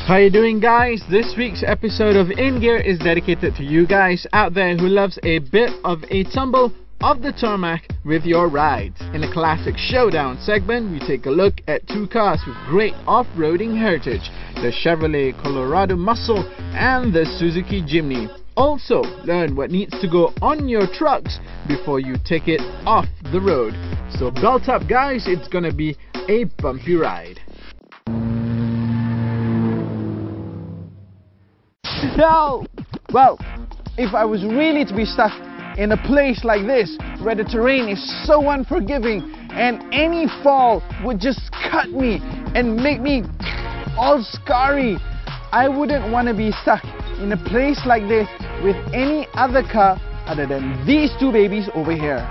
How you doing, guys? This week's episode of In Gear is dedicated to you guys out there who loves a bit of a tumble of the tarmac with your rides. In the classic Showdown segment, we take a look at two cars with great off-roading heritage, the Chevrolet Colorado Muscle and the Suzuki Jimny. Also, learn what needs to go on your trucks before you take it off the road. So belt up, guys, it's gonna be a bumpy ride. No! Well, if I was really to be stuck in a place like this where the terrain is so unforgiving and any fall would just cut me and make me all scarry, I wouldn't want to be stuck in a place like this with any other car other than these two babies over here.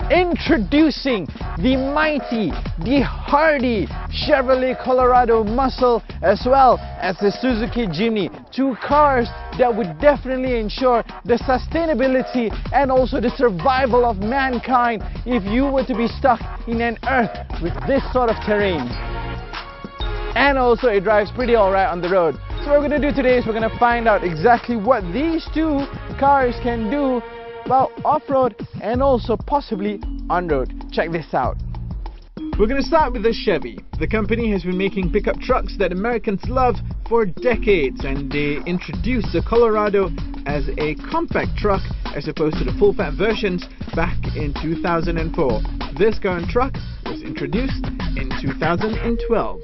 Introducing the mighty, the hardy Chevrolet Colorado Muscle as well as the Suzuki Jimny. Two cars that would definitely ensure the sustainability and also the survival of mankind if you were to be stuck in an earth with this sort of terrain. And also it drives pretty alright on the road. So what we're going to do today is we're going to find out exactly what these two cars can do, well, off-road and also possibly on-road. Check this out. We're going to start with the Chevy. The company has been making pickup trucks that Americans love for decades, and they introduced the Colorado as a compact truck as opposed to the full-fat versions back in 2004. This current truck was introduced in 2012.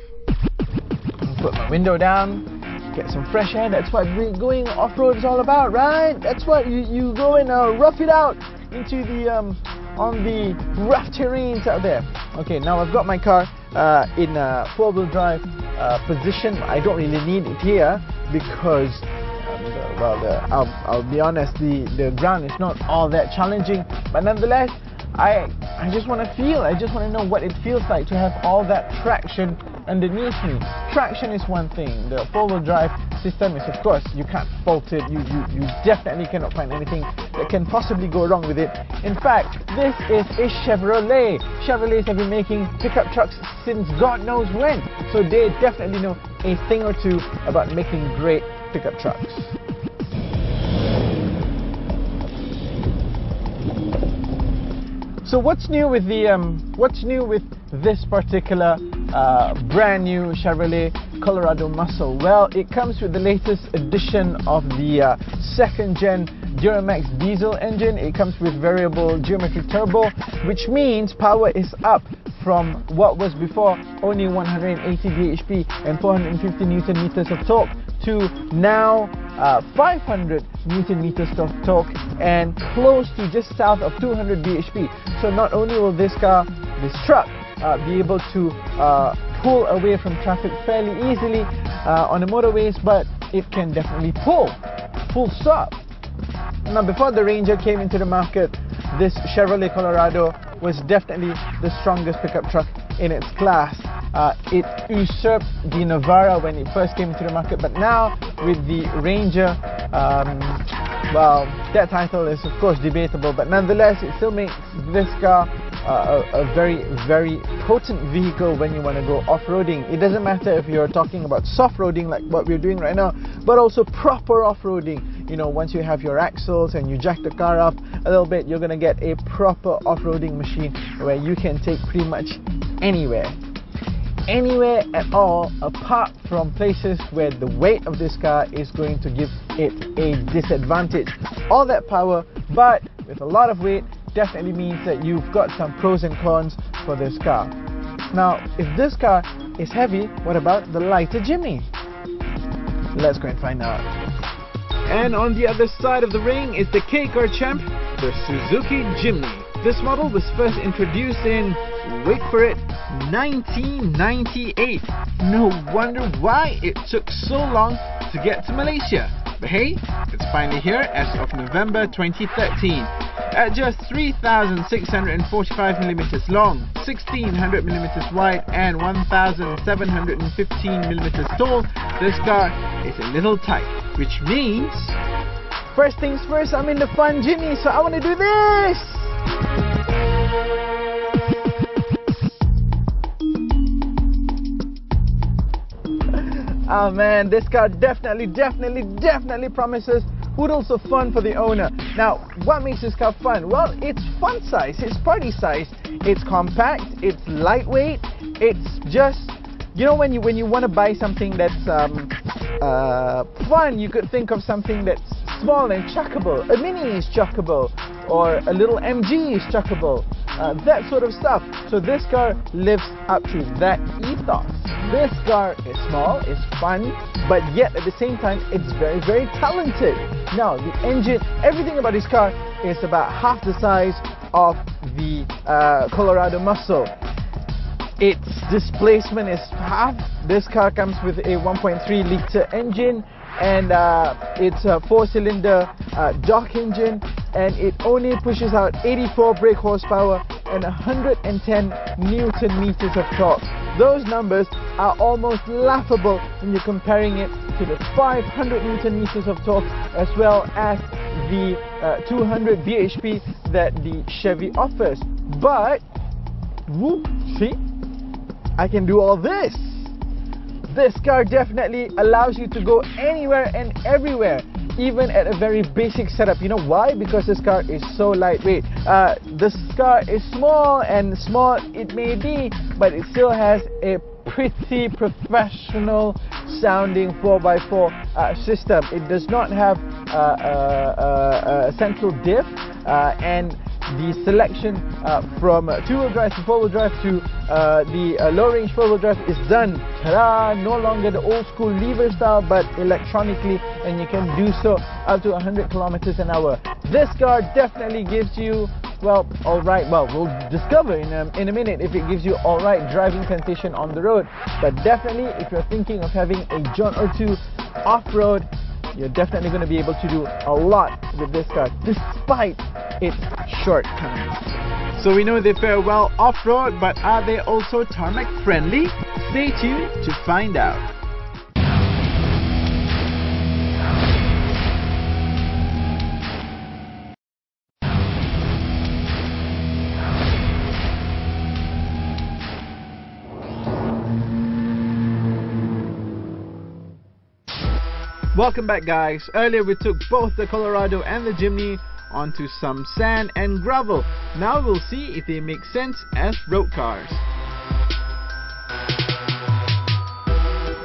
Put my window down, get some fresh air. That's what going off-road is all about, right? That's what you go and rough it out into the on the rough terrains out there. Okay, now I've got my car in a four-wheel drive position. I don't really need it here because I'll be honest, the ground is not all that challenging, but nonetheless I just want to feel, I just want to know what it feels like to have all that traction underneath me. Traction is one thing. The four-wheel drive system is, of course, you can't fault it. You definitely cannot find anything that can possibly go wrong with it. In fact, this is a Chevrolet. Chevrolets have been making pickup trucks since God knows when, so they definitely know a thing or two about making great pickup trucks. So what's new with this particular brand new Chevrolet Colorado Muscle? Well, it comes with the latest edition of the second gen Duramax diesel engine. It comes with variable geometry turbo, which means power is up from what was before only 180 bhp and 450 newton meters of torque to now 500 newton meters of torque and close to just south of 200 bhp. So not only will this truck be able to pull away from traffic fairly easily on the motorways, but it can definitely pull full stop. Now, before the Ranger came into the market, this Chevrolet Colorado was definitely the strongest pickup truck in its class. It usurped the Navara when it first came into the market, but now with the Ranger, well, that title is of course debatable, but nonetheless it still makes this car a very, very potent vehicle when you want to go off-roading. It doesn't matter if you're talking about soft-roading like what we're doing right now, but also proper off-roading. You know, once you have your axles and you jack the car up a little bit, you're going to get a proper off-roading machine where you can take pretty much anywhere at all, apart from places where the weight of this car is going to give it a disadvantage. All that power, but with a lot of weight, definitely means that you've got some pros and cons for this car. Now, if this car is heavy, what about the lighter Jimny? Let's go and find out. And on the other side of the ring is the K-car champ, the Suzuki Jimny. This model was first introduced in, wait for it, 1998. No wonder why it took so long to get to Malaysia. But hey, it's finally here as of November 2013. At just 3,645mm long, 1,600mm wide and 1,715mm tall, this car is a little tight, which means... First things first, I'm in the fun Jimny, so I want to do this! Oh man, this car definitely promises oodles of fun for the owner. Now, what makes this car fun? Well, it's fun size, it's party size, it's compact, it's lightweight, it's just, you know, when you want to buy something that's fun, you could think of something that's small and chuckable. A Mini is chuckable, or a little MG is chuckable, that sort of stuff. So this car lives up to that ethos. This car is small, it's fun, but yet at the same time it's very talented. Now the engine, everything about this car is about half the size of the Colorado Muscle. Its displacement is half. This car comes with a 1.3 liter engine, and it's a 4-cylinder dock engine, and it only pushes out 84 brake horsepower and 110 Newton meters of torque. Those numbers are almost laughable when you're comparing it to the 500 Newton meters of torque, as well as the 200 bhp that the Chevy offers. But whoop, see, I can do all this. This car definitely allows you to go anywhere and everywhere, even at a very basic setup. You know why? Because this car is so lightweight. This car is small, and small it may be, but it still has a pretty professional sounding 4x4 system. It does not have a central diff, and the selection from two-wheel drive to four-wheel drive to the low-range four-wheel drive is done. Ta-da! No longer the old-school lever style, but electronically, and you can do so up to 100 kilometers an hour. This car definitely gives you, well, alright, well, we'll discover in a minute if it gives you alright driving sensation on the road. But definitely, if you're thinking of having a jaunt or two off-road, you're definitely going to be able to do a lot with this car, despite its shortcomings. So we know they fare well off-road, but are they also tarmac friendly? Stay tuned to find out. Welcome back, guys. Earlier we took both the Colorado and the Jimny onto some sand and gravel. Now we'll see if they make sense as road cars.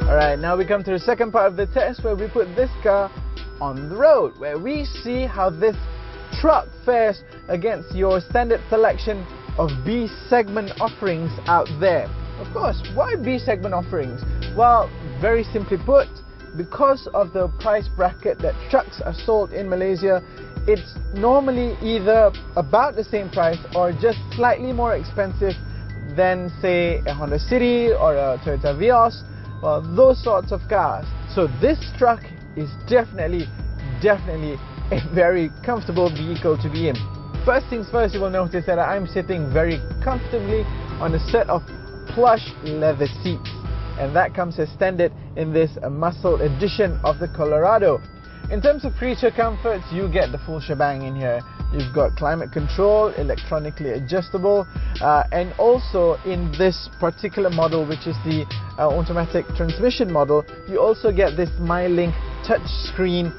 Alright, now we come to the second part of the test, where we put this car on the road, where we see how this truck fares against your standard selection of B segment offerings out there. Of course, why B segment offerings? Well, very simply put, because of the price bracket that trucks are sold in Malaysia, it's normally either about the same price or just slightly more expensive than, say, a Honda City or a Toyota Vios, well, those sorts of cars. So this truck is definitely a very comfortable vehicle to be in. First things first, you will notice that I'm sitting very comfortably on a set of plush leather seats, and that comes as standard in this muscle edition of the Colorado. In terms of creature comforts, you get the full shebang in here. You've got climate control, electronically adjustable, and also in this particular model, which is the automatic transmission model, you also get this MyLink touchscreen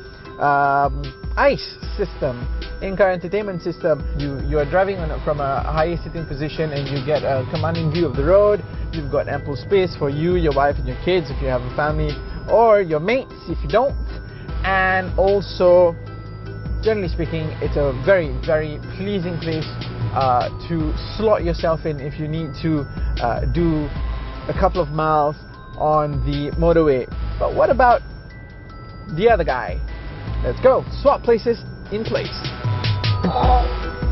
ICE system, in-car entertainment system. You are driving from a higher sitting position, and you get a commanding view of the road. You've got ample space for you, your wife and your kids if you have a family, or your mates if you don't. And also, generally speaking, it's a very pleasing place to slot yourself in if you need to do a couple of miles on the motorway. But what about the other guy? Let's go, swap places in place.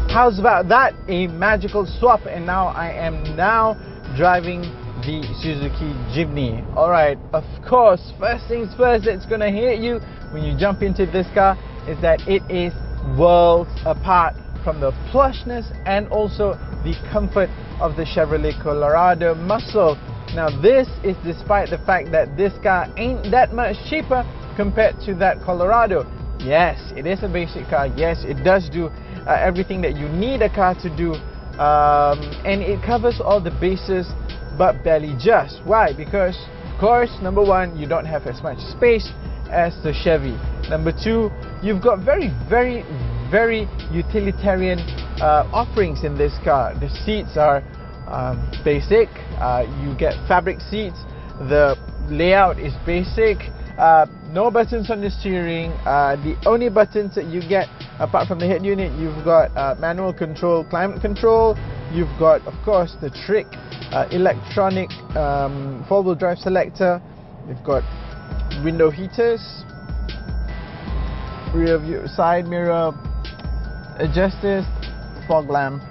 How's about that? A magical swap, and now I am driving the Suzuki Jimny. Alright, of course, first things first that's gonna hit you when you jump into this car is that it is worlds apart from the plushness and also the comfort of the Chevrolet Colorado Muscle. Now this is despite the fact that this car ain't that much cheaper compared to that Colorado. Yes, it is a basic car. Yes, it does do everything that you need a car to do, and it covers all the bases, but barely just. Why? Because course, number one, you don't have as much space as the Chevy. Number two, you've got very utilitarian offerings in this car. The seats are basic. You get fabric seats. The layout is basic. No buttons on the steering. The only buttons that you get apart from the head unit, you've got manual control, climate control. You've got, of course, the trick electronic four-wheel drive selector. You've got window heaters, rear view, side mirror adjusters, fog lamp.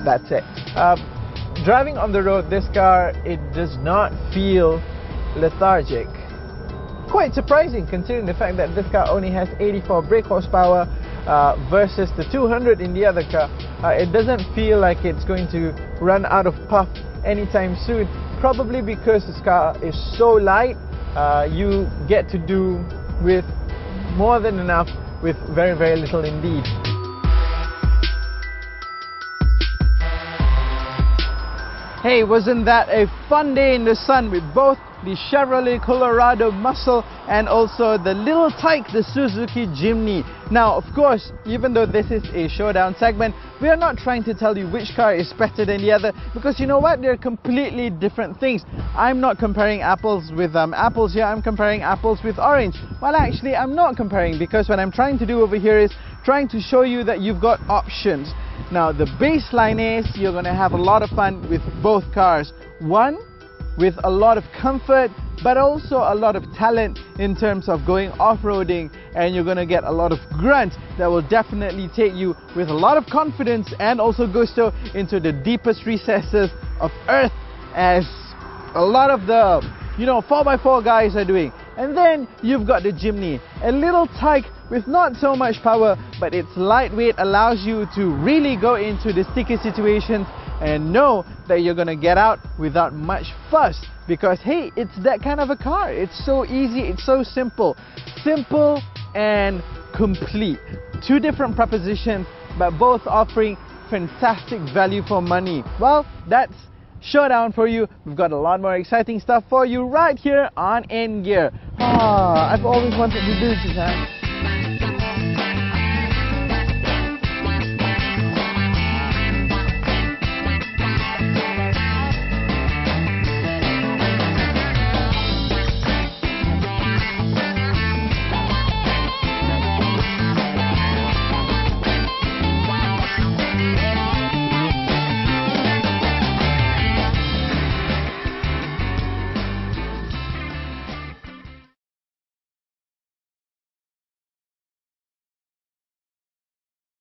That's it. Driving on the road, this car, it does not feel lethargic. Quite surprising considering the fact that this car only has 84 brake horsepower versus the 200 in the other car. It doesn't feel like it's going to run out of puff anytime soon, probably because this car is so light. You get to do with more than enough with very little indeed. Hey, wasn't that a fun day in the sun with both the Chevrolet Colorado Muscle and also the little tyke, the Suzuki Jimny. Now, of course, even though this is a showdown segment, we are not trying to tell you which car is better than the other, because you know what? They're completely different things. I'm not comparing apples with apples here, I'm comparing apples with orange. Well, actually, I'm not comparing, because what I'm trying to do over here is trying to show you that you've got options. Now, the baseline is you're going to have a lot of fun with both cars. One, with a lot of comfort, but also a lot of talent in terms of going off-roading, and you're going to get a lot of grunt that will definitely take you with a lot of confidence and also gusto into the deepest recesses of Earth, as a lot of the 4x4 guys are doing. And then you've got the Jimny, a little tyke with not so much power, but its lightweight allows you to really go into the sticky situations and know that you're gonna get out without much fuss, because hey, it's that kind of a car. It's so easy, it's so simple and complete. Two different propositions, but both offering fantastic value for money. Well, that's Showdown for you. We've got a lot more exciting stuff for you right here on In Gear. I've always wanted to do this,